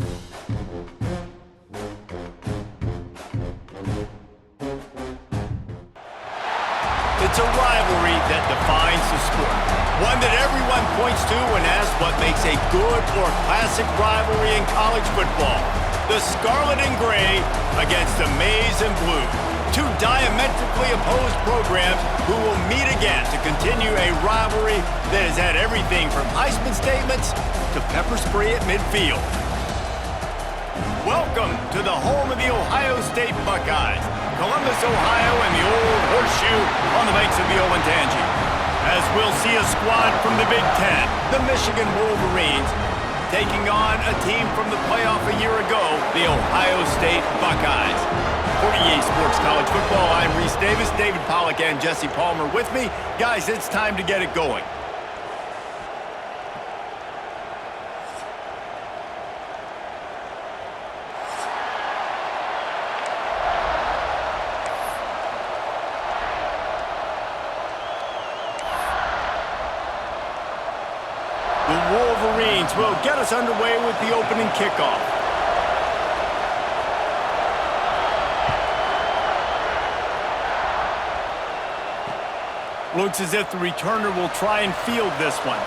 It's a rivalry that defines the sport. One that everyone points to when asked what makes a good or classic rivalry in college football. The Scarlet and Gray against the Maize and Blue. Two diametrically opposed programs who will meet again to continue a rivalry that has had everything from Heisman statements to pepper spray at midfield. Welcome to the home of the Ohio State Buckeyes, Columbus, Ohio, and the old horseshoe on the banks of the Olentangy. As we'll see a squad from the Big Ten, the Michigan Wolverines, taking on a team from the playoff a year ago, the Ohio State Buckeyes. For EA Sports College Football, I'm Reese Davis, David Pollack, and Jesse Palmer with me. Guys, it's time to get it going. The Wolverines will get us underway with the opening kickoff. Looks as if the returner will try and field this one.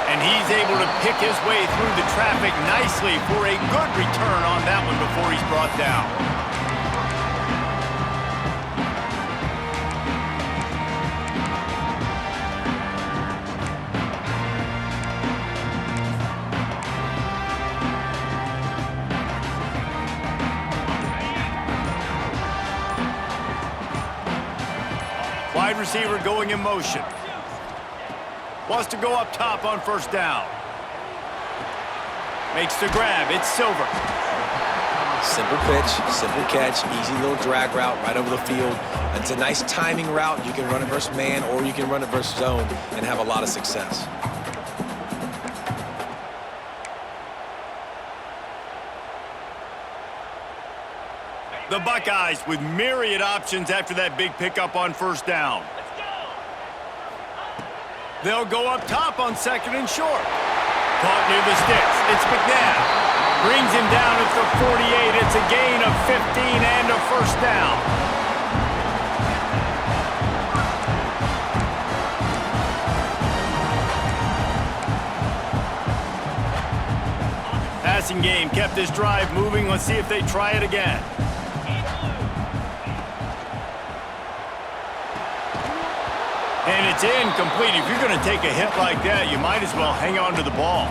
And he's able to pick his way through the traffic nicely for a good return on that one before he's brought down. Wide receiver going in motion. Wants to go up top on first down. Makes the grab. It's Silver. Simple pitch, simple catch, easy little drag route right over the field. It's a nice timing route. You can run it versus man or you can run it versus zone and have a lot of success. The Buckeyes with myriad options after that big pickup on first down. They'll go up top on second and short. Caught near the sticks. It's McNabb. Brings him down at the 48. It's a gain of 15 and a first down. Passing game kept this drive moving. Let's see if they try it again. And it's incomplete. If you're going to take a hit like that, you might as well hang on to the ball.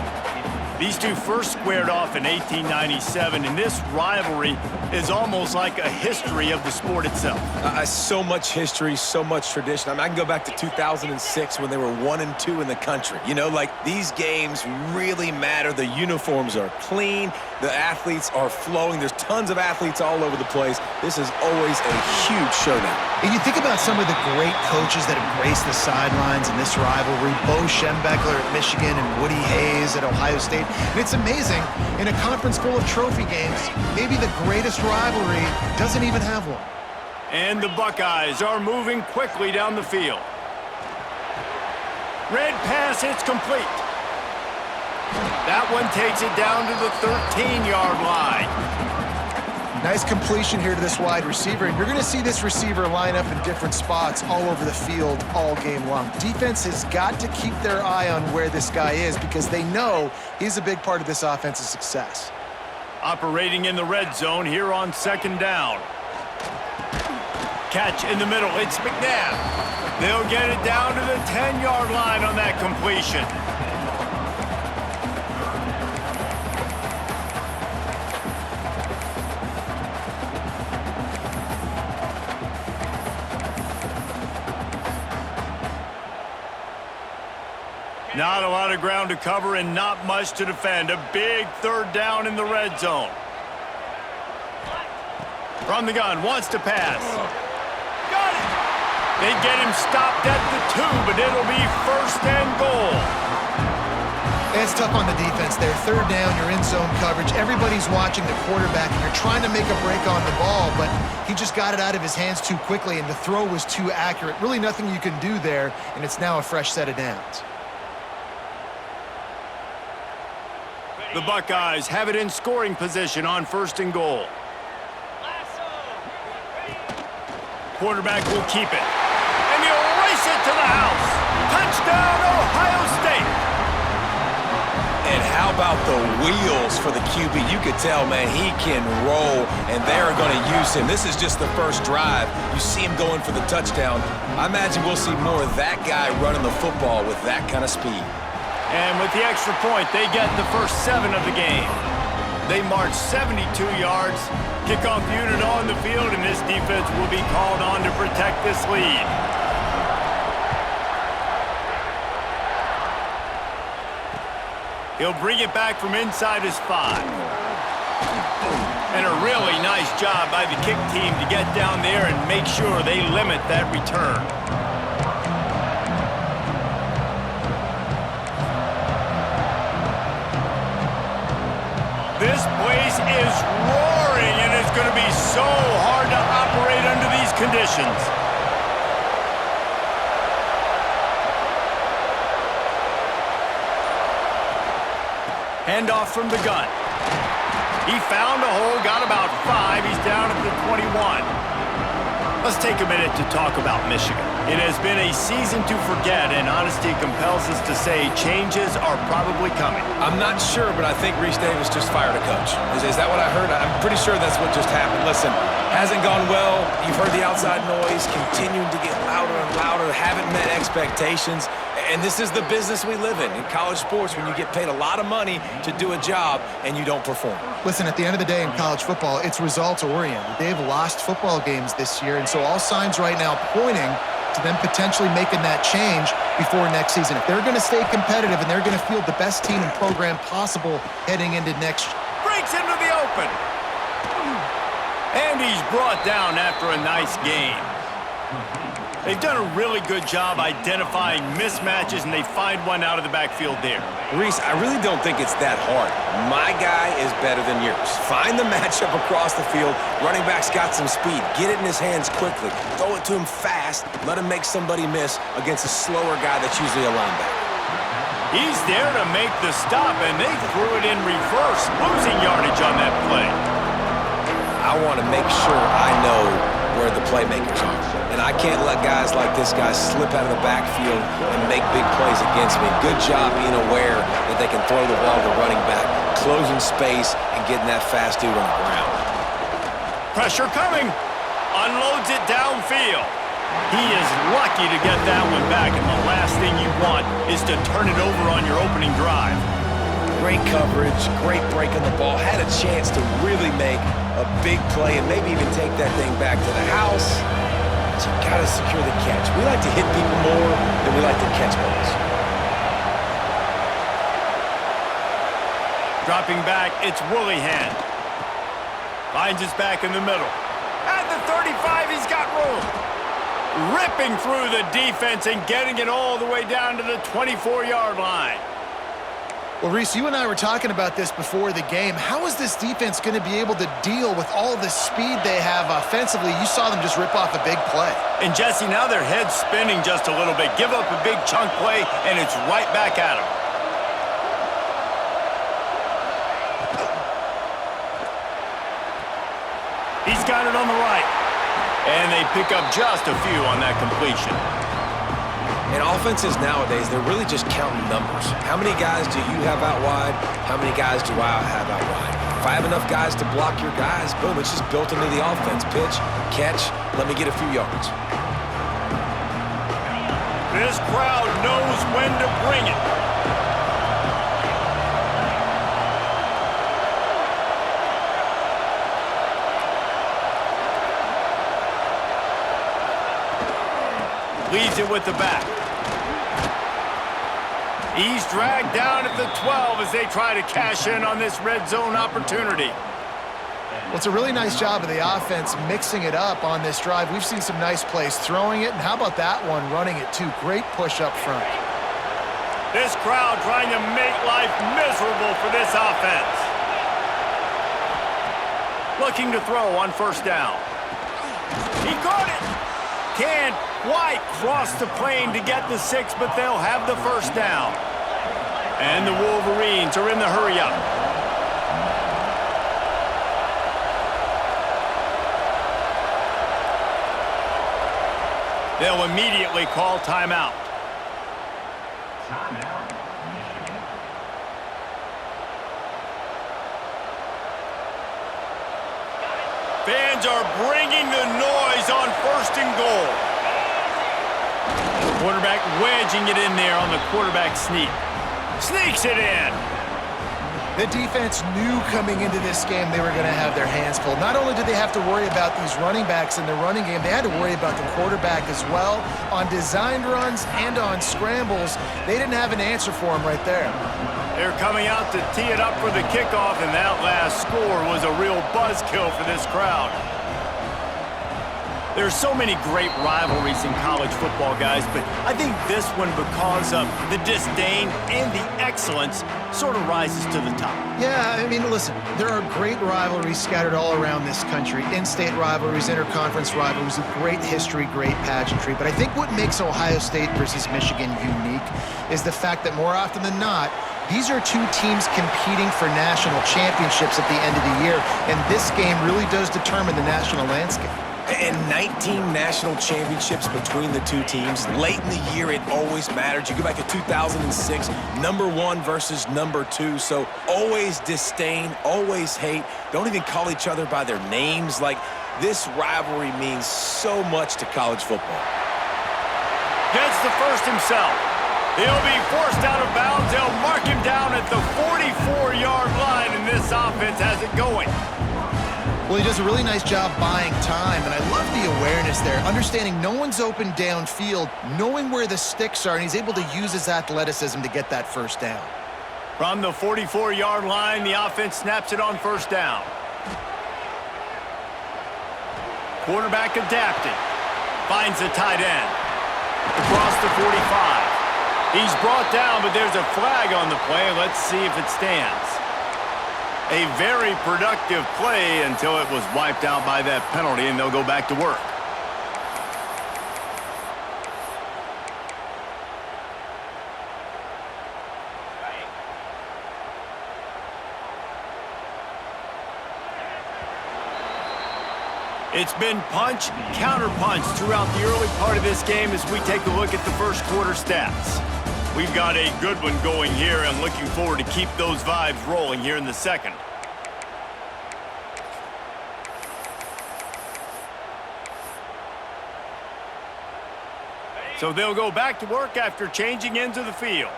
These two first squared off in 1897, and this rivalry is almost like a history of the sport itself. So much history, so much tradition. I mean, I can go back to 2006 when they were 1-2 in the country. You know, like, these games really matter. The uniforms are clean. The athletes are flowing. There's tons of athletes all over the place. This is always a huge showdown. And you think about some of the great coaches that have graced the sidelines in this rivalry. Bo Schembechler at Michigan and Woody Hayes at Ohio State. And it's amazing, in a conference full of trophy games, maybe the greatest rivalry doesn't even have one. And the Buckeyes are moving quickly down the field. Red pass, it's complete. That one takes it down to the 13-yard line. Nice completion here to this wide receiver, and you're going to see this receiver line up in different spots all over the field all game long. Defense has got to keep their eye on where this guy is because they know he's a big part of this offense's success. Operating in the red zone here on second down. Catch in the middle. It's McNabb. They'll get it down to the 10-yard line on that completion. Not a lot of ground to cover and not much to defend. A big third down in the red zone. From the gun, wants to pass. Got it! They get him stopped at the 2, but it'll be first and goal. It's tough on the defense there. Third down, you're in zone coverage. Everybody's watching the quarterback, and you're trying to make a break on the ball, but he just got it out of his hands too quickly, and the throw was too accurate. Really nothing you can do there, and it's now a fresh set of downs. The Buckeyes have it in scoring position on 1st and goal. Quarterback will keep it. And he'll race it to the house. Touchdown, Ohio State. And how about the wheels for the QB? You could tell, man, he can roll, and they're going to use him. This is just the first drive. You see him going for the touchdown. I imagine we'll see more of that guy running the football with that kind of speed. And with the extra point, they get the first 7 of the game. They march 72 yards. Kickoff unit on the field, and this defense will be called on to protect this lead. He'll bring it back from inside his 5. And a really nice job by the kick team to get down there and make sure they limit that return. This place is roaring, and it's going to be so hard to operate under these conditions. Handoff from the gun. He found a hole, got about 5. He's down at the 21. Let's take a minute to talk about Michigan. It has been a season to forget, and honesty compels us to say changes are probably coming. I'm not sure, but I think Reese Davis just fired a coach. Is that what I heard? I'm pretty sure that's what just happened. Listen, hasn't gone well. You've heard the outside noise, continuing to get louder and louder, haven't met expectations. And this is the business we live in college sports, when you get paid a lot of money to do a job and you don't perform. Listen, at the end of the day in college football, it's results-oriented. They've lost football games this year, and so all signs right now pointing to them potentially making that change before next season. If they're going to stay competitive and they're going to field the best team and program possible heading into next year. Breaks into the open. And he's brought down after a nice game. They've done a really good job identifying mismatches, and they find one out of the backfield there. Reese, I really don't think it's that hard. My guy is better than yours. Find the matchup across the field. Running back's got some speed. Get it in his hands quickly. Throw it to him fast. Let him make somebody miss against a slower guy that's usually a linebacker. He's there to make the stop, and they threw it in reverse, losing yardage on that play. I want to make sure I know where the playmakers are. And I can't let guys like this guy slip out of the backfield and make big plays against me. Good job being aware that they can throw the ball to the running back, closing space, and getting that fast dude on the ground. Pressure coming. Unloads it downfield. He is lucky to get that one back, and the last thing you want is to turn it over on your opening drive. Great coverage, great break on the ball. Had a chance to really make a big play and maybe even take that thing back to the house. But you gotta secure the catch. We like to hit people more than we like to catch balls. Dropping back, it's Willihan. Finds his back in the middle. At the 35, he's got room. Ripping through the defense and getting it all the way down to the 24-yard line. Well, Reese, you and I were talking about this before the game. How is this defense going to be able to deal with all the speed they have offensively? You saw them just rip off a big play. And, Jesse, now their head's spinning just a little bit. Give up a big chunk play, and it's right back at them. He's got it on the right. And they pick up just a few on that completion. And offenses nowadays, they're really just counting numbers. How many guys do you have out wide? How many guys do I have out wide? If I have enough guys to block your guys, boom, it's just built into the offense. Pitch, catch, let me get a few yards. This crowd knows when to bring it. Leads it with the back. He's dragged down at the 12 as they try to cash in on this red zone opportunity. Well, it's a really nice job of the offense mixing it up on this drive. We've seen some nice plays throwing it, and how about that one running it too? Great push up front. This crowd trying to make life miserable for this offense. Looking to throw on first down. He caught it. Can't quite cross the plane to get the 6, but they'll have the first down. And the Wolverines are in the hurry-up. They'll immediately call timeout. Fans are bringing the noise on 1st and goal. Quarterback wedging it in there on the quarterback sneak. Sneaks it in. The defense knew coming into this game they were going to have their hands full. Not only did they have to worry about these running backs in the running game, they had to worry about the quarterback as well. On designed runs and on scrambles, they didn't have an answer for him right there. They're coming out to tee it up for the kickoff, and that last score was a real buzzkill for this crowd. There's so many great rivalries in college football, guys, but I think this one, because of the disdain and the excellence, sort of rises to the top. Yeah, I mean, listen, there are great rivalries scattered all around this country. In-state rivalries, interconference rivalries, with great history, great pageantry. But I think what makes Ohio State versus Michigan unique is the fact that more often than not, these are two teams competing for national championships at the end of the year, and this game really does determine the national landscape. And 19 national championships between the two teams. Late in the year, it always mattered. You go back to 2006, #1 versus #2. So always disdain, always hate. Don't even call each other by their names. Like, this rivalry means so much to college football. Gets the first himself. He'll be forced out of bounds. They'll mark him down at the 44-yard line, and this offense has it going. Well, he does a really nice job buying time, and I love the awareness there, understanding no one's open downfield, knowing where the sticks are, and he's able to use his athleticism to get that first down. From the 44-yard line, the offense snaps it on 1st down. Quarterback adapted. Finds the tight end. Across the 45. He's brought down, but there's a flag on the play. Let's see if it stands. A very productive play until it was wiped out by that penalty, and they'll go back to work. It's been punch, counter-punch throughout the early part of this game as we take a look at the first quarter stats. We've got a good one going here and looking forward to keep those vibes rolling here in the second. So they'll go back to work after changing into the field.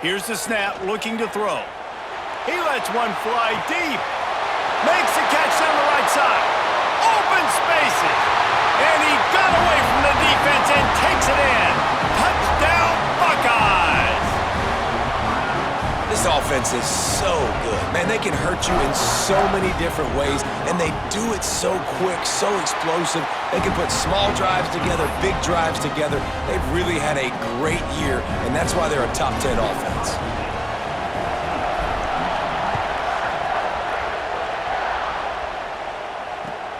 Here's the snap, looking to throw. He lets one fly deep. Makes the catch down the right side. Open spaces. And he got away from the defense and takes it in. Touchdown, Buckeyes! This offense is so good. Man, they can hurt you in so many different ways, and they do it so quick, so explosive. They can put small drives together, big drives together. They've really had a great year, and that's why they're a top 10 offense.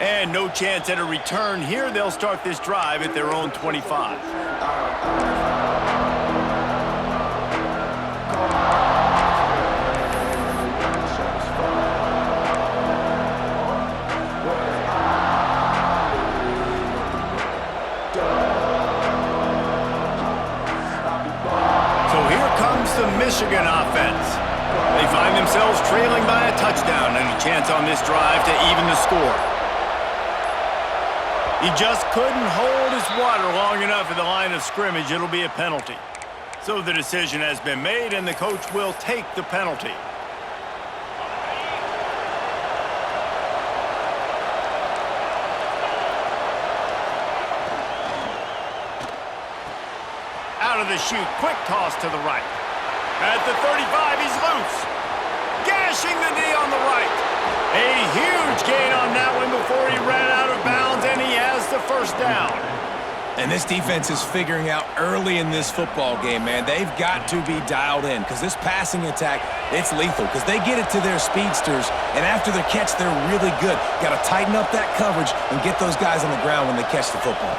And no chance at a return here. They'll start this drive at their own 25. So here comes the Michigan offense. They find themselves trailing by a touchdown and a chance on this drive to even the score. He just couldn't hold his water long enough at the line of scrimmage. It'll be a penalty. So the decision has been made, and the coach will take the penalty. Out of the chute, quick toss to the right. At the 35, he's loose. Gashing the knee on the right. A huge gain on that one before he ran out of bounds, and he has the first down. And this defense is figuring out early in this football game, man. They've got to be dialed in because this passing attack, it's lethal because they get it to their speedsters, and after the catch, they're really good. Got to tighten up that coverage and get those guys on the ground when they catch the football.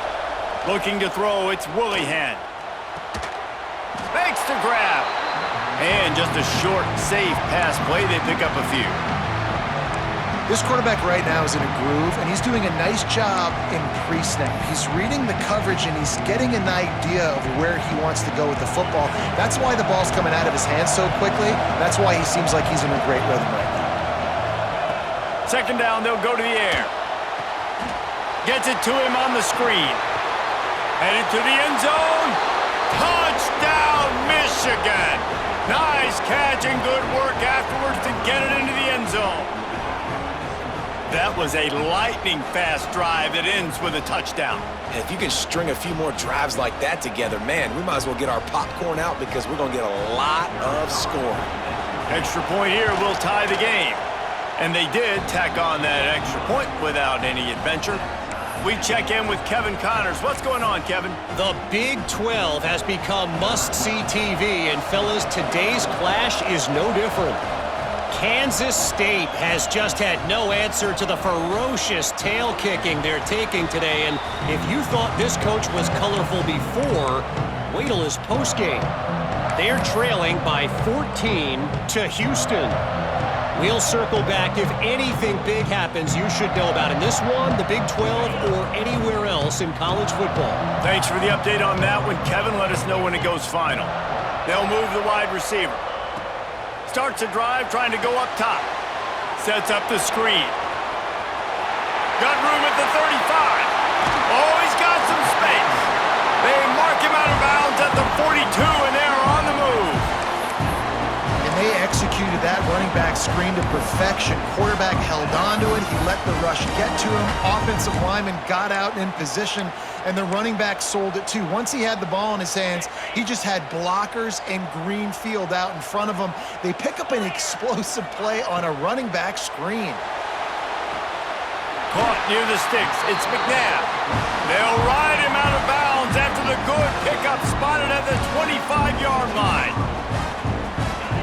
Looking to throw, it's Willihan. Makes the grab. And just a short, safe pass play. They pick up a few. This quarterback right now is in a groove, and he's doing a nice job in pre-snap. He's reading the coverage, and he's getting an idea of where he wants to go with the football. That's why the ball's coming out of his hands so quickly. That's why he seems like he's in a great rhythm right now. Second down, they'll go to the air. Gets it to him on the screen. Headed to the end zone. Touchdown, Michigan! Nice catch and good work afterwards to get it into the end zone. That was a lightning-fast drive that ends with a touchdown. And if you can string a few more drives like that together, man, we might as well get our popcorn out because we're going to get a lot of scoring. Extra point here will tie the game. And they did tack on that extra point without any adventure. We check in with Kevin Connors. What's going on, Kevin? The Big 12 has become must-see TV, and fellas, today's clash is no different. Kansas State has just had no answer to the ferocious tail kicking they're taking today, and if you thought this coach was colorful before, wait till his postgame. They're trailing by 14 to Houston. We'll circle back if anything big happens you should know about in this one, the Big 12, or anywhere else in college football. Thanks for the update on that one, Kevin. Let us know when it goes final. They'll move the wide receiver. Starts a drive trying to go up top. Sets up the screen. Got room at the 35. Oh, he's got some space. They mark him out of bounds at the 42, and they're on the move. And they executed that running back screen to perfection. Quarterback held on to it. He let the rush get to him. Offensive lineman got out in position, and the running back sold it too. Once he had the ball in his hands, he just had blockers and green field out in front of him. They pick up an explosive play on a running back screen. Caught near the sticks. It's McNabb. They'll ride him out of bounds after the good pickup spotted at the 25-yard line.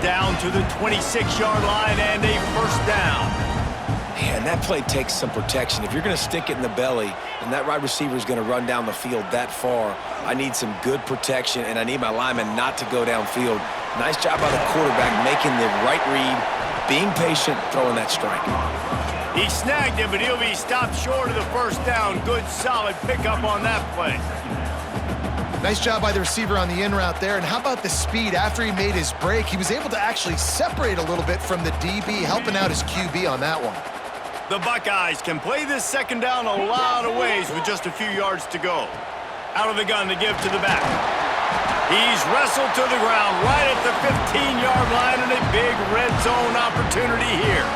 Down to the 26-yard line and a first down. Man, that play takes some protection. If you're going to stick it in the belly and that wide receiver is going to run down the field that far, I need some good protection, and I need my lineman not to go downfield. Nice job by the quarterback making the right read, being patient, throwing that strike. He snagged it, but he'll be stopped short of the first down. Good, solid pickup on that play. Nice job by the receiver on the in route there. And how about the speed after he made his break? He was able to actually separate a little bit from the DB, helping out his QB on that one. The Buckeyes can play this second down a lot of ways with just a few yards to go. Out of the gun to give to the back. He's wrestled to the ground right at the 15-yard line, and a big red zone opportunity here.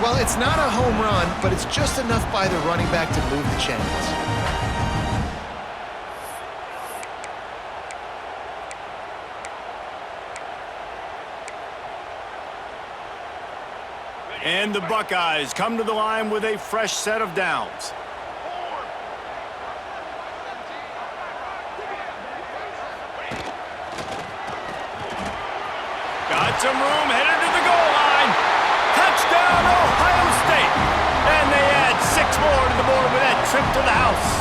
Well, it's not a home run, but it's just enough by the running back to move the chains. And the Buckeyes come to the line with a fresh set of downs. Got some room, headed to the goal line. Touchdown, Ohio State. And they add 6 more to the board with that trip to the house.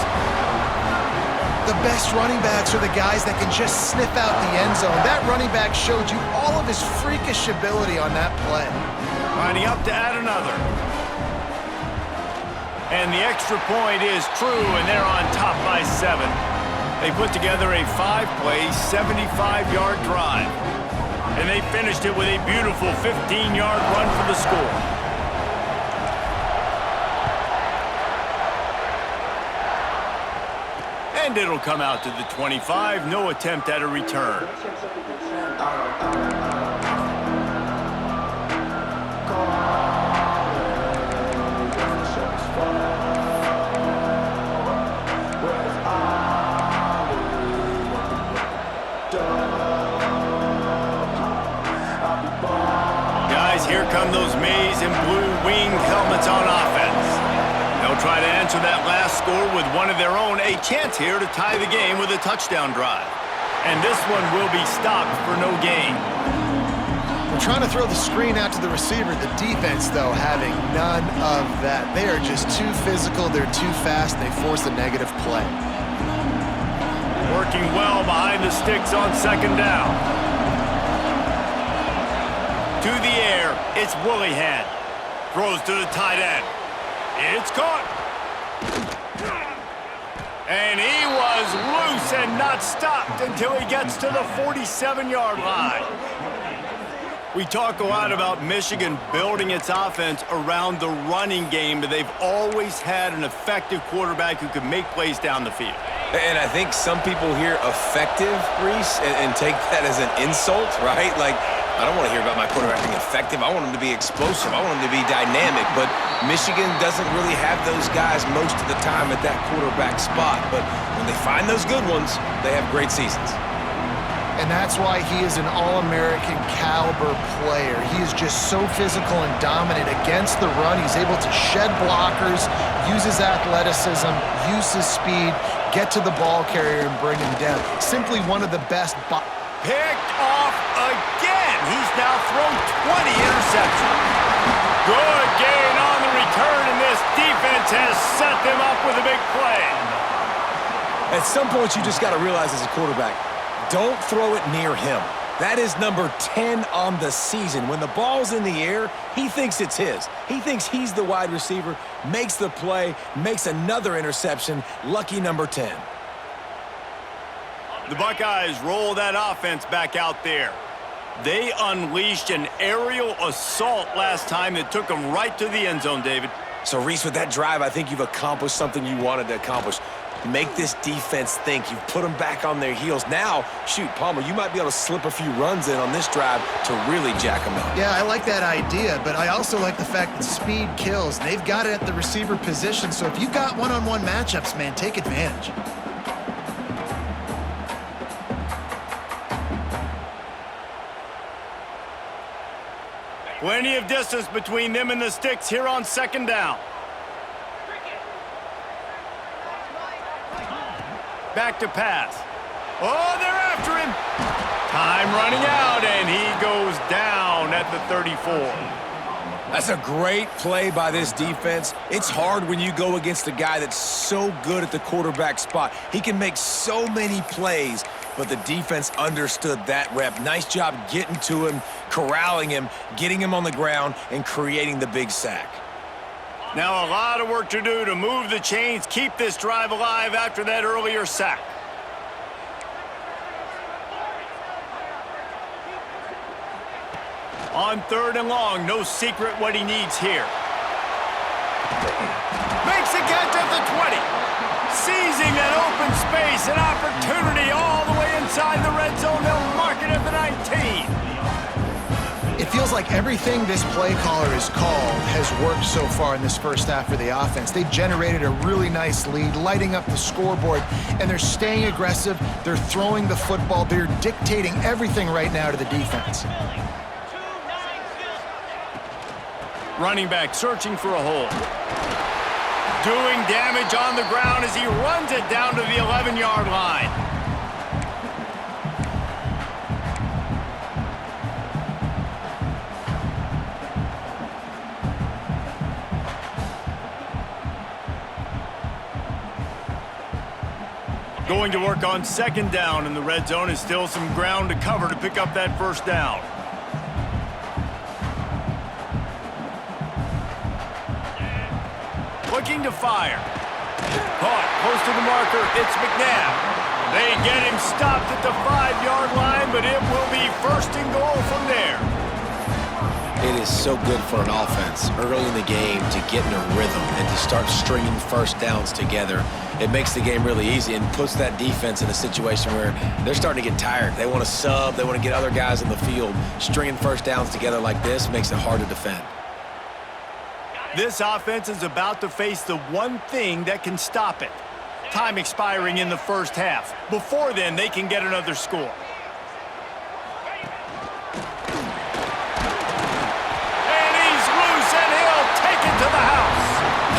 The best running backs are the guys that can just sniff out the end zone. That running back showed you all of his freakish ability on that play. Lining up to add another. And the extra point is true, and they're on top by 7. They put together a 5-play, 75-yard drive. And they finished it with a beautiful 15-yard run for the score. And it'll come out to the 25. No attempt at a return. Here come those maize and blue winged helmets on offense. They'll try to answer that last score with one of their own. A chance here to tie the game with a touchdown drive. And this one will be stopped for no gain. They're trying to throw the screen out to the receiver. The defense, though, having none of that. They are just too physical. They're too fast. They force a negative play. Working well behind the sticks on second down. To the air, it's Woollyhead. Throws to the tight end. It's caught. And he was loose and not stopped until he gets to the 47-yard line. We talk a lot about Michigan building its offense around the running game, but they've always had an effective quarterback who can make plays down the field. And I think some people hear effective, Reese, and take that as an insult, right? Like, I don't want to hear about my quarterback being effective. I want him to be explosive. I want him to be dynamic. But Michigan doesn't really have those guys most of the time at that quarterback spot. But when they find those good ones, they have great seasons. And that's why he is an All-American caliber player. He is just so physical and dominant against the run. He's able to shed blockers, use his athleticism, use his speed, get to the ball carrier and bring him down. Simply one of the best. Picked off again. He's now thrown 20 interceptions. Good gain on the return, and this defense has set them up with a big play. At some point, you just got to realize as a quarterback, don't throw it near him. That is number 10 on the season. When the ball's in the air, he thinks it's his. He thinks he's the wide receiver, makes the play, makes another interception. Lucky number 10. The Buckeyes roll that offense back out there. They unleashed an aerial assault last time that took them right to the end zone, David. So, Reese, with that drive, I think you've accomplished something you wanted to accomplish. Make this defense think. You've put them back on their heels. Now, shoot, Palmer, you might be able to slip a few runs in on this drive to really jack them up. Yeah, I like that idea, but I also like the fact that speed kills. They've got it at the receiver position, so if you've got one-on-one matchups, man, take advantage. Plenty of distance between them and the sticks here on second down. Back to pass. Oh, they're after him. Time running out, and he goes down at the 34. That's a great play by this defense. It's hard when you go against a guy that's so good at the quarterback spot. He can make so many plays, but the defense understood that rep. Nice job getting to him, corralling him, getting him on the ground, and creating the big sack. Now a lot of work to do to move the chains, keep this drive alive after that earlier sack. On third and long, no secret what he needs here. Makes a catch at the 20. Seizing that open space, an opportunity all the way inside the red zone. They'll mark it at the 19. It feels like everything this play caller has called has worked so far in this first half for the offense. They've generated a really nice lead, lighting up the scoreboard, and they're staying aggressive. They're throwing the football. They're dictating everything right now to the defense. Running back searching for a hole. Doing damage on the ground as he runs it down to the 11-yard line. Going to work on second down in the red zone. Is still some ground to cover to pick up that first down. Looking to fire. Caught close to the marker. It's McNabb. They get him stopped at the 5-yard line, but it will be first and goal from there. It is so good for an offense early in the game to get in a rhythm and to start stringing first downs together. It makes the game really easy and puts that defense in a situation where they're starting to get tired. They want to sub. They want to get other guys in the field. Stringing first downs together like this makes it hard to defend. This offense is about to face the one thing that can stop it. Time expiring in the first half. Before then, they can get another score. And he's loose, and he'll take it to the house.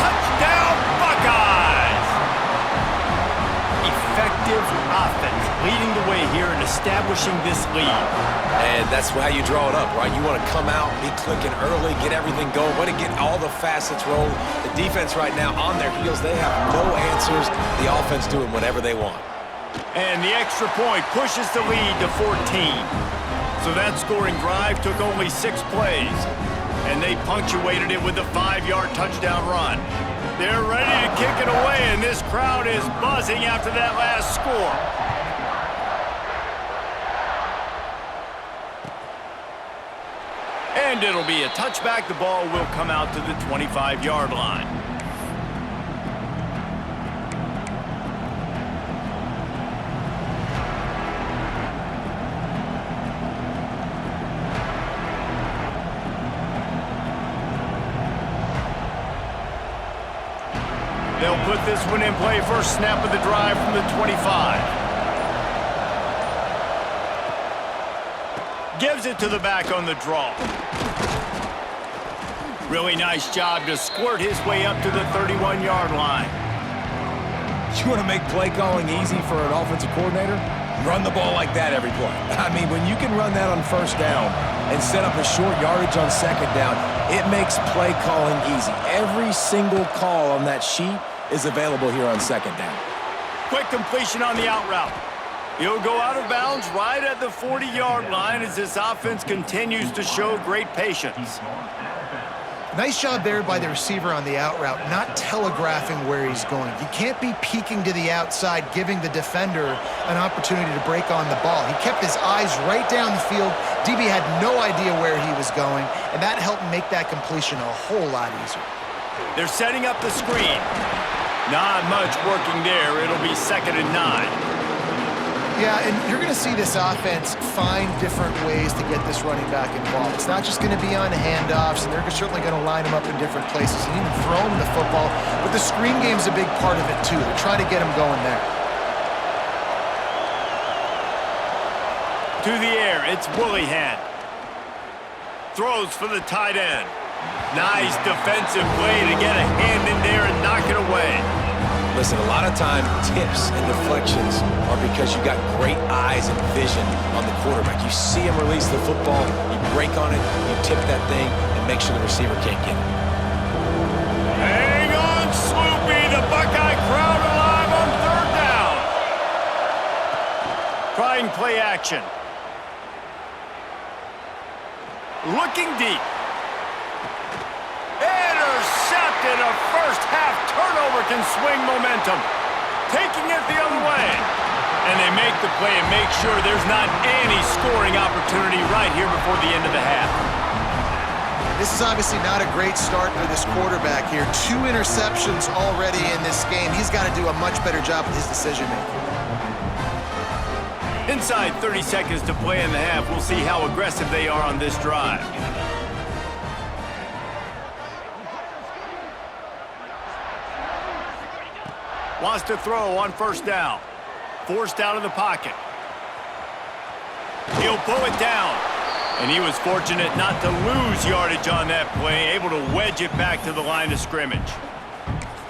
Touchdown, Buckeyes! Effective offense leading the way here and establishing this lead. And that's how you draw it up, right? You want to come out, be clicking early, get everything going, want to get all the facets rolling. The defense right now on their heels, they have no answers. The offense doing whatever they want. And the extra point pushes the lead to 14. So that scoring drive took only 6 plays. and they punctuated it with a 5-yard touchdown run. They're ready to kick it away, and this crowd is buzzing after that last score. And it'll be a touchback. The ball will come out to the 25-yard line. They'll put this one in play. First snap of the drive from the 25. Gives it to the back on the draw. Really nice job to squirt his way up to the 31-yard line. You want to make play calling easy for an offensive coordinator? Run the ball like that every play. I mean, when you can run that on first down and set up a short yardage on second down, it makes play calling easy. Every single call on that sheet is available here on second down. Quick completion on the out route. He'll go out of bounds right at the 40-yard line as this offense continues to show great patience. Nice job there by the receiver on the out route, not telegraphing where he's going. You can't be peeking to the outside, giving the defender an opportunity to break on the ball. He kept his eyes right down the field. DB had no idea where he was going, and that helped make that completion a whole lot easier. They're setting up the screen. Not much working there. It'll be 2nd and 9. Yeah, and you're going to see this offense find different ways to get this running back involved. It's not just going to be on handoffs, and they're certainly going to line him up in different places and even throw him the football. But the screen game's a big part of it, too. They're trying to get him going there. To the air, it's Willihan. Throws for the tight end. Nice defensive play to get a hand in there and knock it away. Listen, a lot of time, tips and deflections are because you got great eyes and vision on the quarterback. You see him release the football, you break on it, you tip that thing, and make sure the receiver can't get it. Hang on, Sloopy. The Buckeye crowd alive on 3rd down. Trying play action. Looking deep. Intercepted. A first-half turnover can swing momentum. Taking it the other way. And they make the play and make sure there's not any scoring opportunity right here before the end of the half. This is obviously not a great start for this quarterback here. 2 interceptions already in this game. He's got to do a much better job with his decision-making. Inside 30 seconds to play in the half. We'll see how aggressive they are on this drive. Wants to throw on 1st down. Forced out of the pocket. He'll pull it down. And he was fortunate not to lose yardage on that play, able to wedge it back to the line of scrimmage.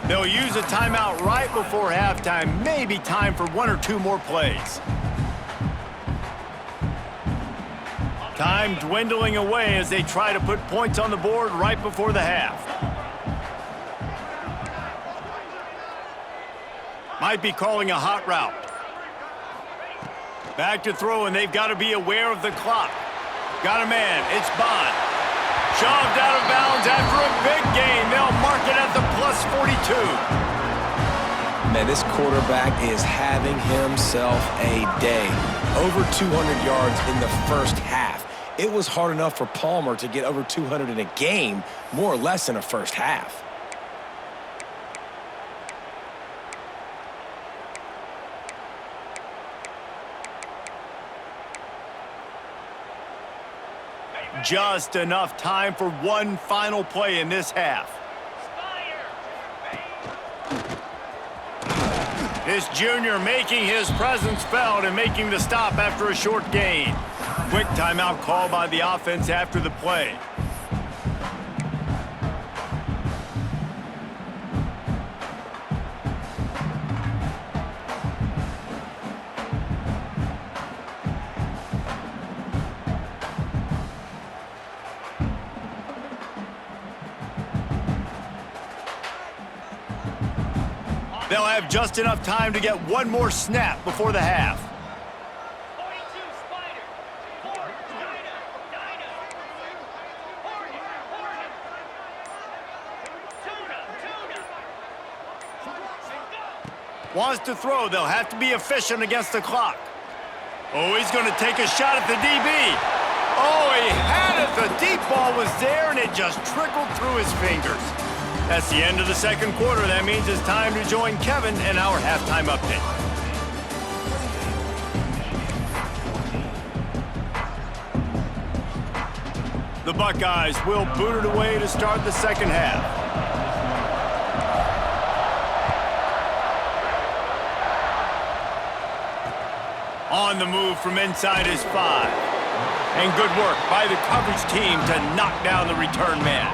They'll use a timeout right before halftime. Maybe time for 1 or 2 more plays. Time dwindling away as they try to put points on the board right before the half. Might be calling a hot route. Back to throw, and they've got to be aware of the clock. Got a man. It's Bond. Shoved out of bounds after a big gain. They'll mark it at the +42. Man, this quarterback is having himself a day. Over 200 yards in the first half. It was hard enough for Palmer to get over 200 in a game, more or less in a first half. Just enough time for 1 final play in this half. This junior making his presence felt and making the stop after a short gain. Quick timeout call by the offense after the play. They'll have just enough time to get 1 more snap before the half. Wants to throw. They'll have to be efficient against the clock. Oh, he's going to take a shot at the DB. Oh, he had it. The deep ball was there, and it just trickled through his fingers. That's the end of the second quarter. That means it's time to join Kevin in our halftime update. The Buckeyes will boot it away to start the second half. On the move from inside his 5. And good work by the coverage team to knock down the return man.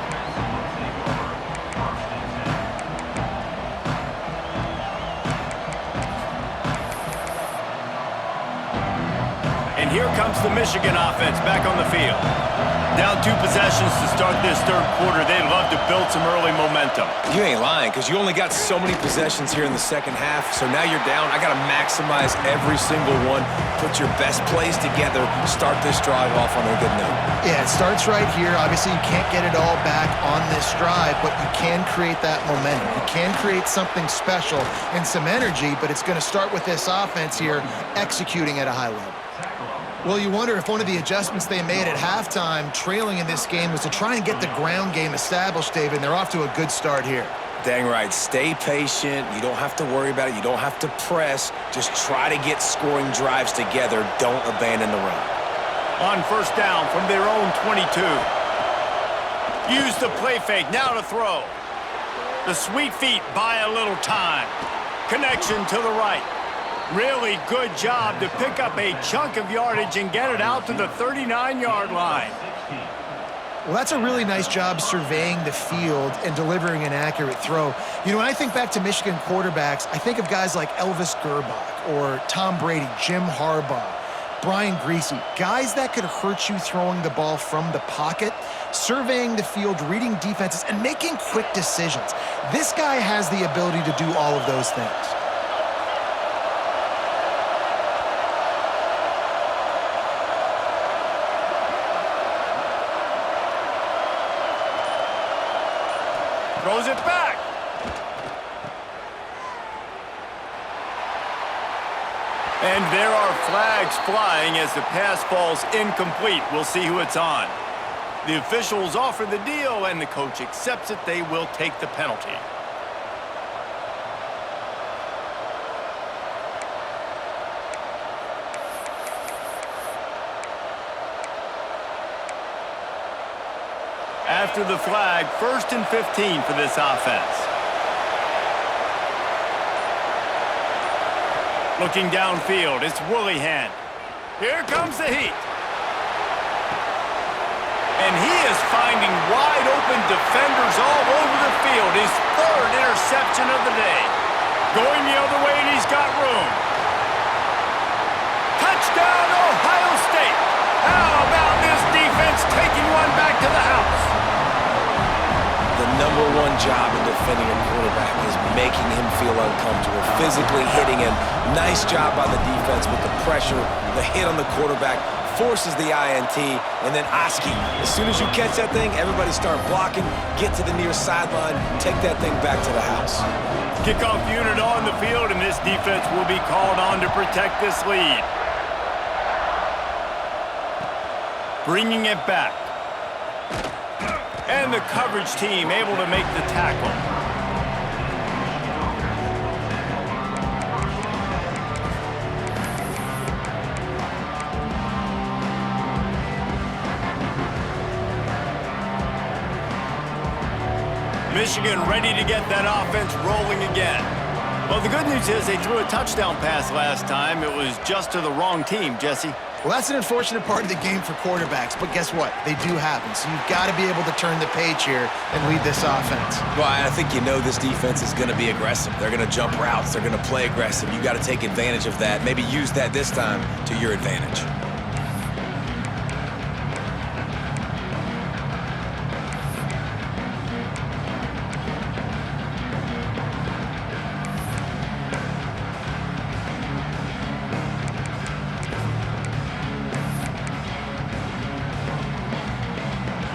And here comes the Michigan offense back on the field. Down 2 possessions to start this third quarter. They'd love to build some early momentum. You ain't lying, because you only got so many possessions here in the second half, so now you're down. I got to maximize every single one, put your best plays together, start this drive off on a good note. Yeah, it starts right here. Obviously, you can't get it all back on this drive, but you can create that momentum. You can create something special and some energy, but it's going to start with this offense here executing at a high level. Well, you wonder if one of the adjustments they made at halftime, trailing in this game, was to try and get the ground game established, David, and they're off to a good start here. Dang right. Stay patient. You don't have to worry about it. You don't have to press. Just try to get scoring drives together. Don't abandon the run. On first down from their own 22. Use the play fake. Now to throw. The sweet feet buy a little time. Connection to the right. Really good job to pick up a chunk of yardage and get it out to the 39-yard line. Well, that's a really nice job surveying the field and delivering an accurate throw. You know, when I think back to Michigan quarterbacks, I think of guys like Elvis Gerbach or Tom Brady, Jim Harbaugh, Brian Griese, guys that could hurt you throwing the ball from the pocket, surveying the field, reading defenses, and making quick decisions. This guy has the ability to do all of those things. Throws it back. And there are flags flying as the pass falls incomplete. We'll see who it's on. The officials offer the deal, and the coach accepts it. They will take the penalty. After the flag, 1st and 15 for this offense. Looking downfield, it's Willihan. Here comes the heat. And he is finding wide open defenders all over the field. His 3rd interception of the day. Going the other way, and he's got room. Touchdown, Ohio State. How about this defense taking one back to the house? The number one job in defending a quarterback is making him feel uncomfortable, physically hitting him. Nice job by the defense with the pressure, the hit on the quarterback, forces the INT, and then Oski. As soon as you catch that thing, everybody start blocking, get to the near sideline, take that thing back to the house. Kickoff unit on the field, and this defense will be called on to protect this lead. Bringing it back. And the coverage team able to make the tackle. Michigan ready to get that offense rolling again. Well, the good news is they threw a touchdown pass last time. It was just to the wrong team, Jesse. Well, that's an unfortunate part of the game for quarterbacks, but guess what? They do happen, so you've got to be able to turn the page here and lead this offense. Well, I think you know this defense is going to be aggressive. They're going to jump routes. They're going to play aggressive. You got to take advantage of that. Maybe use that this time to your advantage.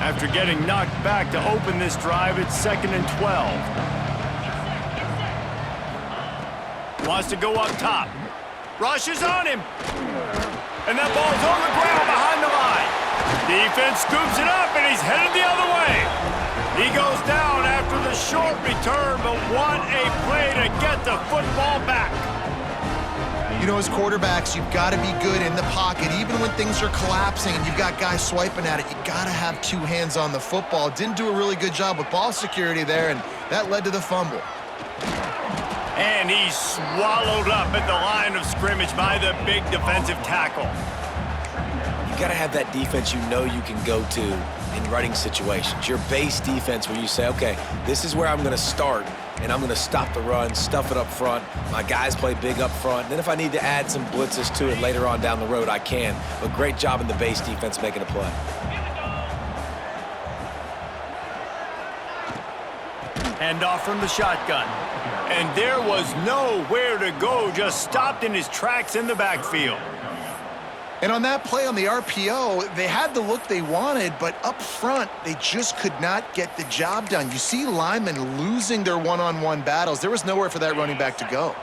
After getting knocked back to open this drive, it's 2nd and 12. wants to go up top. Rushes on him. And that ball's on the ground behind the line. Defense scoops it up, and he's headed the other way. He goes down after the short return, but what a play to get the football back. You know, as quarterbacks, you've got to be good in the pocket. Even when things are collapsing and you've got guys swiping at it, you got to have two hands on the football. Didn't do a really good job with ball security there, and that led to the fumble. And he's swallowed up at the line of scrimmage by the big defensive tackle. You got to have that defense you know you can go to in running situations. Your base defense where you say, okay, this is where I'm going to start, and I'm going to stop the run, stuff it up front. My guys play big up front. Then if I need to add some blitzes to it later on down the road, I can. But great job in the base defense making a play. Hand off from the shotgun. And there was nowhere to go, just stopped in his tracks in the backfield. And on that play on the RPO, they had the look they wanted, but up front, they just could not get the job done. You see linemen losing their one-on-one battles. There was nowhere for that running back to go.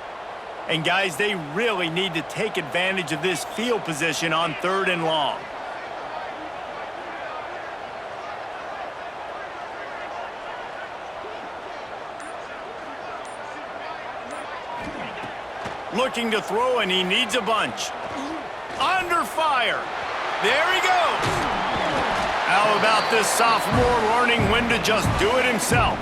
And guys, they really need to take advantage of this field position on 3rd and long. Looking to throw, and he needs a bunch. Under fire. There he goes. How about this sophomore learning when to just do it himself?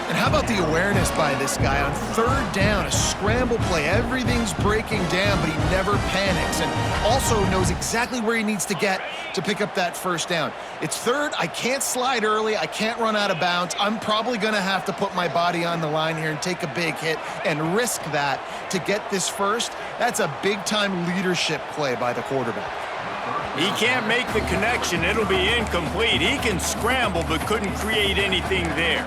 And how about the awareness by this guy on 3rd down, a scramble play. Everything's breaking down, but he never panics and also knows exactly where he needs to get to pick up that 1st down. It's 3rd. I can't slide early. I can't run out of bounds. I'm probably going to have to put my body on the line here and take a big hit and risk that to get this 1st. That's a big-time leadership play by the quarterback. He can't make the connection. It'll be incomplete. He can scramble, but couldn't create anything there.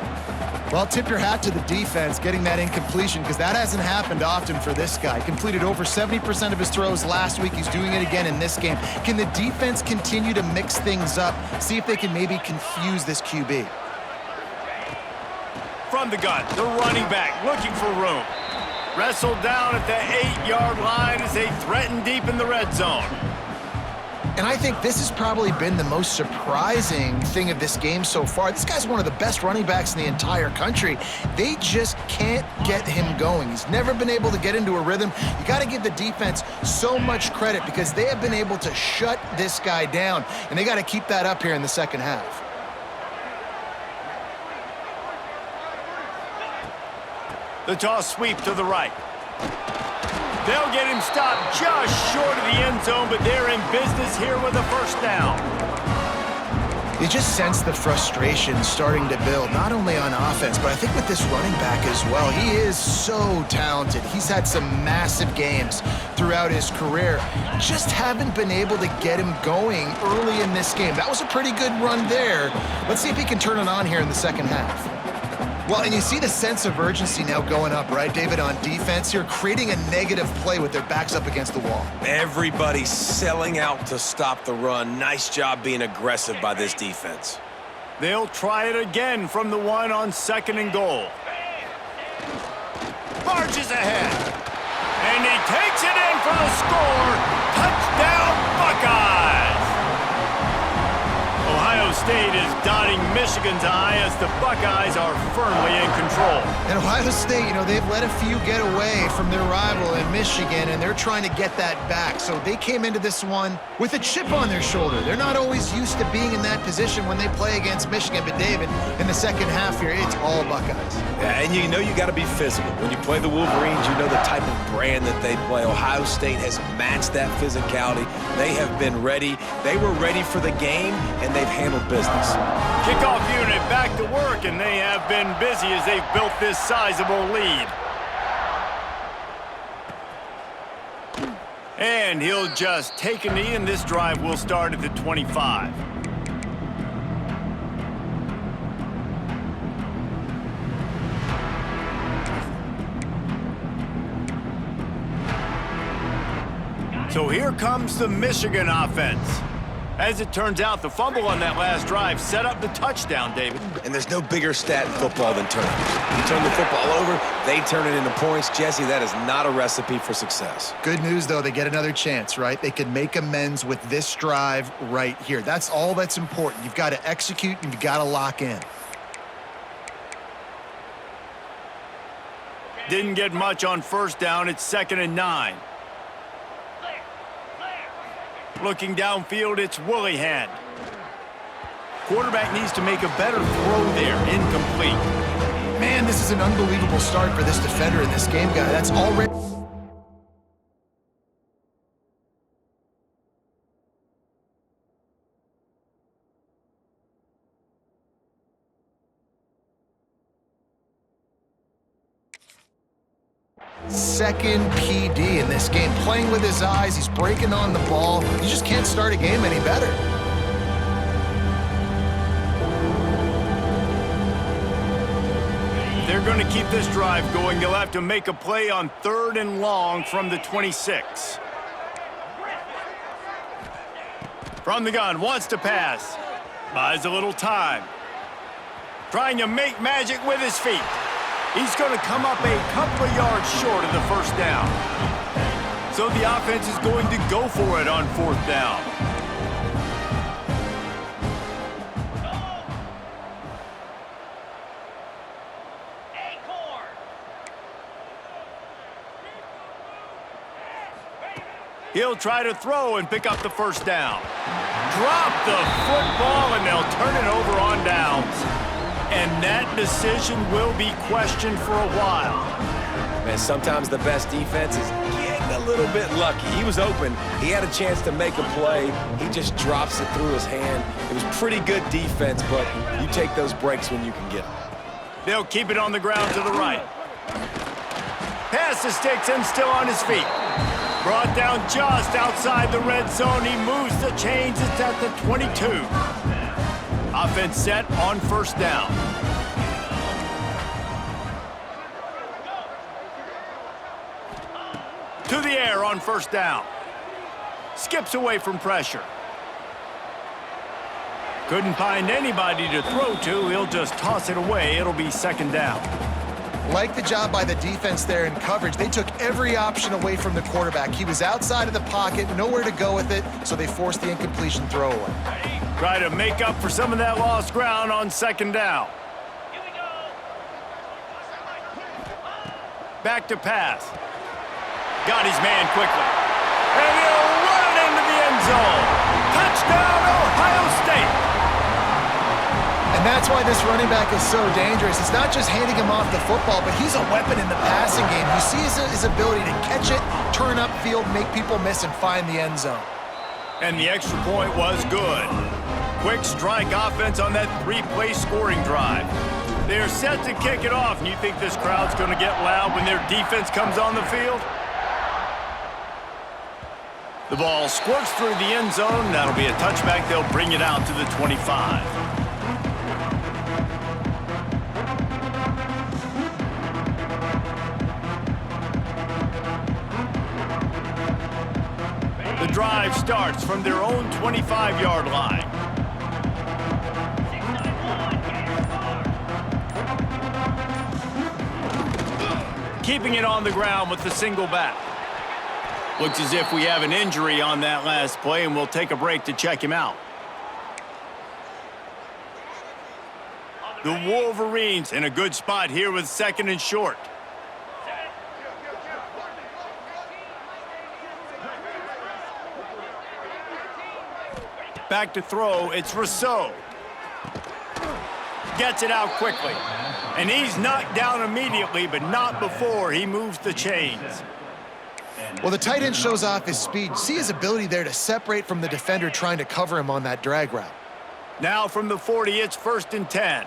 Well, tip your hat to the defense getting that incompletion because that hasn't happened often for this guy. Completed over 70% of his throws last week. He's doing it again in this game. Can the defense continue to mix things up? See if they can maybe confuse this QB. From the gun, the running back looking for room. Wrestled down at the 8-yard line as they threaten deep in the red zone. And I think this has probably been the most surprising thing of this game so far. This guy's one of the best running backs in the entire country. They just can't get him going. He's never been able to get into a rhythm. You got to give the defense so much credit because they have been able to shut this guy down, and they got to keep that up here in the 2nd half. The toss sweep to the right. They'll get him stopped just short of the end zone, but they're in business here with a 1st down. You just sense the frustration starting to build, not only on offense, but I think with this running back as well. He is so talented. He's had some massive games throughout his career. Just haven't been able to get him going early in this game. That was a pretty good run there. Let's see if he can turn it on here in the 2nd half. Well, and you see the sense of urgency now going up, right, David, on defense here, creating a negative play with their backs up against the wall. Everybody's selling out to stop the run. Nice job being aggressive by this defense. They'll try it again from the 1 on 2nd and goal. Marches ahead. And he takes it in for the score. Touchdown, Buckeyes! Ohio State is dotting Michigan's eye as the Buckeyes are firmly in control. And Ohio State, you know, they've let a few get away from their rival in Michigan, and they're trying to get that back. So they came into this one with a chip on their shoulder. They're not always used to being in that position when they play against Michigan. But, David, in the 2nd half here, it's all Buckeyes. Yeah, and you know you got to be physical. When you play the Wolverines, you know the type of brand that they play. Ohio State has matched that physicality. They have been ready. They were ready for the game, and they've handled business. Kickoff unit back to work, and they have been busy as they've built this sizable lead. And he'll just take a knee, and this drive will start at the 25. So here comes the Michigan offense. As it turns out, the fumble on that last drive set up the touchdown, David. And there's no bigger stat in football than turnovers. You turn the football over, they turn it into points. Jesse, that is not a recipe for success. Good news, though, they get another chance, right? They can make amends with this drive right here. That's all that's important. You've got to execute and you've got to lock in. Didn't get much on first down. It's 2nd and 9. Looking downfield, it's Willihan. Quarterback needs to make a better throw there. Incomplete. Man, this is an unbelievable start for this defender in this game, guy. That's already... Second PD in this game. Playing with his eyes, he's breaking on the ball. You just can't start a game any better. They're going to keep this drive going. They'll have to make a play on 3rd and long from the 26. From the gun, wants to pass. Buys a little time. Trying to make magic with his feet. He's going to come up a couple of yards short of the first down. So the offense is going to go for it on 4th down. He'll try to throw and pick up the first down. Drop the football, and they'll turn it over on downs. And that decision will be questioned for a while. Man, sometimes the best defense is getting a little bit lucky. He was open. He had a chance to make a play. He just drops it through his hand. It was pretty good defense, but you take those breaks when you can get them. They'll keep it on the ground to the right. Pass to Sticks still on his feet. Brought down just outside the red zone. He moves the chains. It's at the 22. Offense set on first down. To the air on first down. Skips away from pressure. Couldn't find anybody to throw to. He'll just toss it away. It'll be 2nd down. Like the job by the defense there in coverage. They took every option away from the quarterback. He was outside of the pocket, nowhere to go with it, so they forced the incompletion throwaway. Try to make up for some of that lost ground on 2nd down. Back to pass. Got his man quickly. And he'll run it into the end zone. Touchdown, Ohio State. And that's why this running back is so dangerous. It's not just handing him off the football, but he's a weapon in the passing game. You see his ability to catch it, turn upfield, make people miss, and find the end zone. And the extra point was good. Quick strike offense on that 3-play scoring drive. They're set to kick it off, and you think this crowd's going to get loud when their defense comes on the field? The ball squirts through the end zone. That'll be a touchback. They'll bring it out to the 25. The drive starts from their own 25-yard line. Keeping it on the ground with the single back. Looks as if we have an injury on that last play, and we'll take a break to check him out. The Wolverines in a good spot here with 2nd and short. Back to throw, it's Rousseau. Gets it out quickly. And he's knocked down immediately, but not before he moves the chains. Well, the tight end shows off his speed. See his ability there to separate from the defender trying to cover him on that drag route. Now from the 40, it's 1st and 10.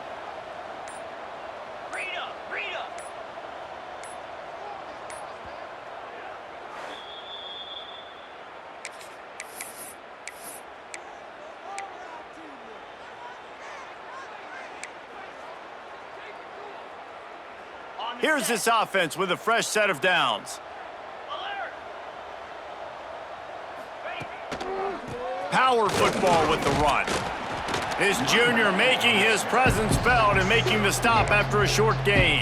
Here's this offense with a fresh set of downs. power football with the run. His junior making his presence felt and making the stop after a short gain.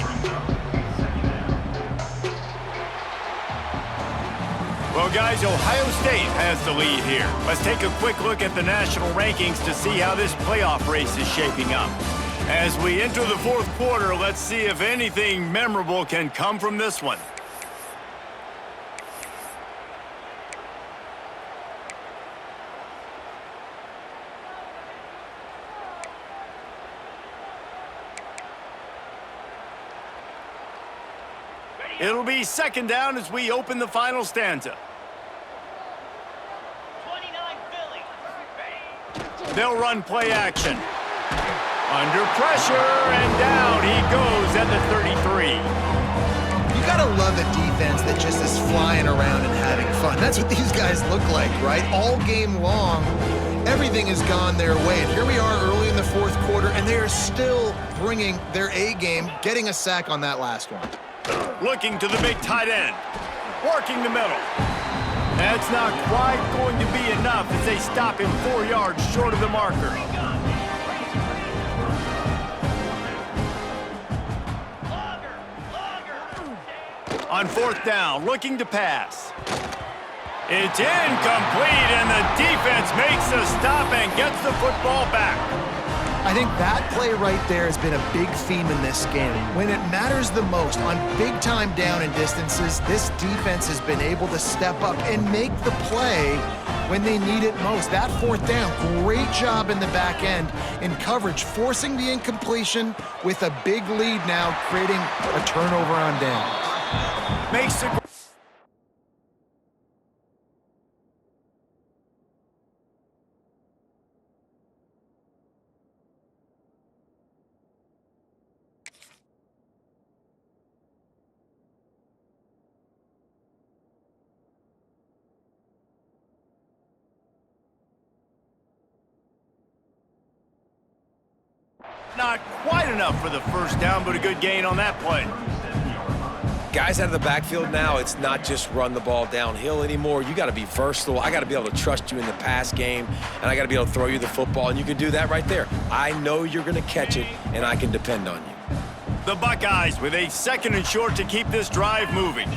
Well, guys, Ohio State has the lead here. Let's take a quick look at the national rankings to see how this playoff race is shaping up. As we enter the fourth quarter, let's see if anything memorable can come from this one. It'll be second down as we open the final stanza. 29 Philly. They'll run play action. Under pressure, and down he goes at the 33. You gotta love a defense that just is flying around and having fun. That's what these guys look like, right? All game long, everything has gone their way. And here we are early in the fourth quarter, and they are still bringing their A game, getting a sack on that last one. Looking to the big tight end. Working the middle. That's not quite going to be enough as they stop him 4 yards short of the marker. On fourth down, looking to pass. It's incomplete, and the defense makes a stop and gets the football back. I think that play right there has been a big theme in this game. When it matters the most, on big-time down and distances, this defense has been able to step up and make the play when they need it most. That fourth down, great job in the back end in coverage, forcing the incompletion with a big lead now, creating a turnover on downs. Makes the not quite enough for the first down, but a good gain on that play. Guys out of the backfield now, it's not just run the ball downhill anymore. You got to be versatile. I got to be able to trust you in the pass game, and I got to be able to throw you the football, and you can do that right there. I know you're going to catch it, and I can depend on you. The Buckeyes with a second and short to keep this drive moving.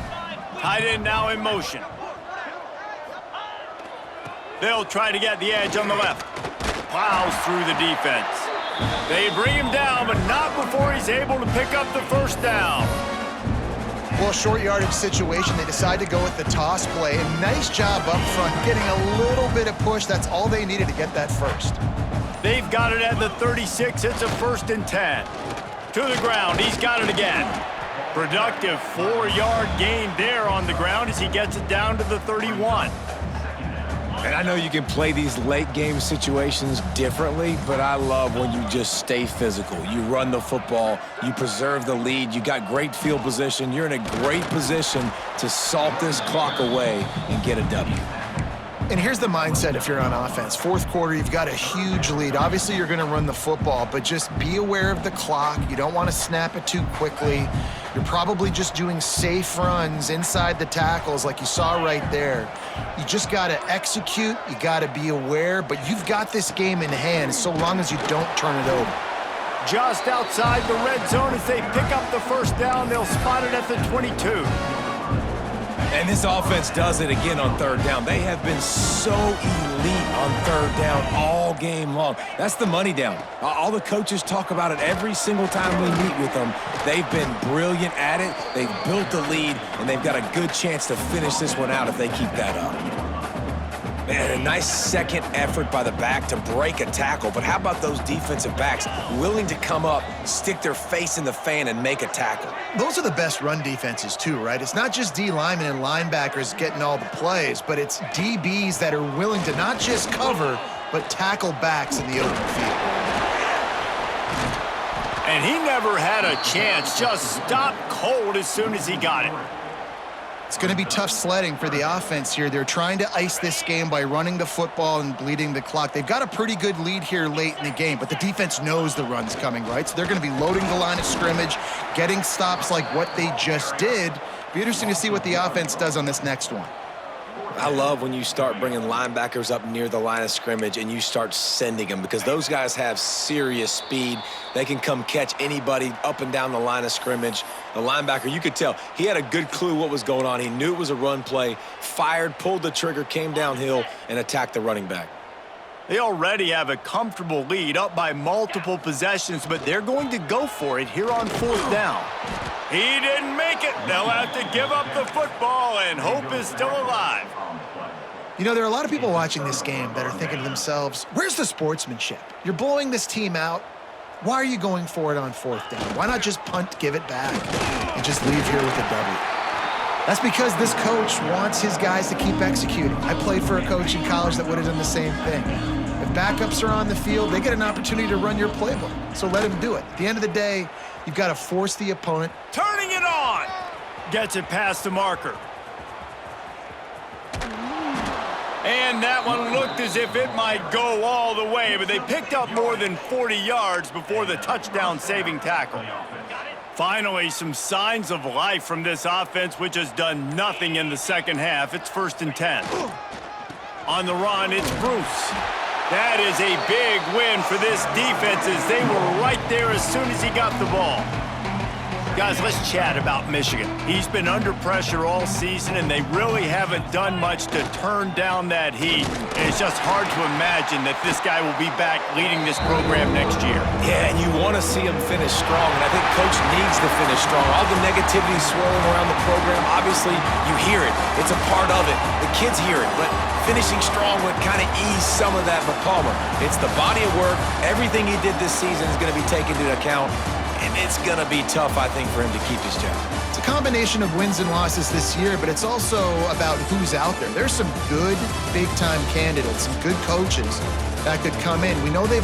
Tight end now in motion. They'll try to get the edge on the left. Plows through the defense. They bring him down, but not before he's able to pick up the first down. Well, short yardage situation, they decide to go with the toss play. And nice job up front, getting a little bit of push. That's all they needed to get that first. They've got it at the 36. It's a 1st and 10. To the ground. He's got it again. Productive 4-yard gain there on the ground as he gets it down to the 31. And I know you can play these late-game situations differently, but I love when you just stay physical. You run the football, you preserve the lead, you got great field position, you're in a great position to salt this clock away and get a W. And here's the mindset if you're on offense. Fourth quarter, you've got a huge lead. Obviously, you're going to run the football, but just be aware of the clock. You don't want to snap it too quickly. You're probably just doing safe runs inside the tackles like you saw right there. You just got to execute. You got to be aware, but you've got this game in hand so long as you don't turn it over. Just outside the red zone as they pick up the first down. They'll spot it at the 22. And this offense does it again on third down. They have been so elite on third down all game long. That's the money down. All the coaches talk about it every single time we meet with them. They've been brilliant at it. They've built the lead, and they've got a good chance to finish this one out if they keep that up. Man, a nice second effort by the back to break a tackle. But how about those defensive backs willing to come up, stick their face in the fan, and make a tackle? Those are the best run defenses too, right? It's not just D linemen and linebackers getting all the plays, but it's DBs that are willing to not just cover, but tackle backs in the open field. And he never had a chance, just stopped cold as soon as he got it. It's going to be tough sledding for the offense here. They're trying to ice this game by running the football and bleeding the clock. They've got a pretty good lead here late in the game, but the defense knows the run's coming, right? So they're going to be loading the line of scrimmage, getting stops like what they just did. Be interesting to see what the offense does on this next one. I love when you start bringing linebackers up near the line of scrimmage and you start sending them, because those guys have serious speed. They can come catch anybody up and down the line of scrimmage. The linebacker, you could tell, he had a good clue what was going on. He knew it was a run play, fired, pulled the trigger, came downhill, and attacked the running back. They already have a comfortable lead, up by multiple possessions, but they're going to go for it here on 4th down. He didn't make it. They'll have to give up the football, and hope is still alive. You know, there are a lot of people watching this game that are thinking to themselves, where's the sportsmanship? You're blowing this team out. Why are you going for it on 4th down? Why not just punt, give it back, and just leave here with a W? That's because this coach wants his guys to keep executing. I played for a coach in college that would have done the same thing. If backups are on the field, they get an opportunity to run your playbook, so let him do it. At the end of the day, you've got to force the opponent. Turning it on! Gets it past the marker. And that one looked as if it might go all the way, but they picked up more than 40 yards before the touchdown-saving tackle. Finally, some signs of life from this offense, which has done nothing in the second half. It's 1st and 10. On the run, it's Bruce. That is a big win for this defense, as they were right there as soon as he got the ball. Guys, let's chat about Michigan. He's been under pressure all season, and they really haven't done much to turn down that heat. And it's just hard to imagine that this guy will be back leading this program next year. Yeah, and you want to see him finish strong, and I think Coach needs to finish strong. All the negativity swirling around the program, obviously, you hear it. It's a part of it. The kids hear it, but finishing strong would kind of ease some of that for Palmer. It's the body of work. Everything he did this season is going to be taken into account. And it's going to be tough, I think, for him to keep his job. It's a combination of wins and losses this year, but it's also about who's out there. There's some good big-time candidates, some good coaches that could come in. We know they've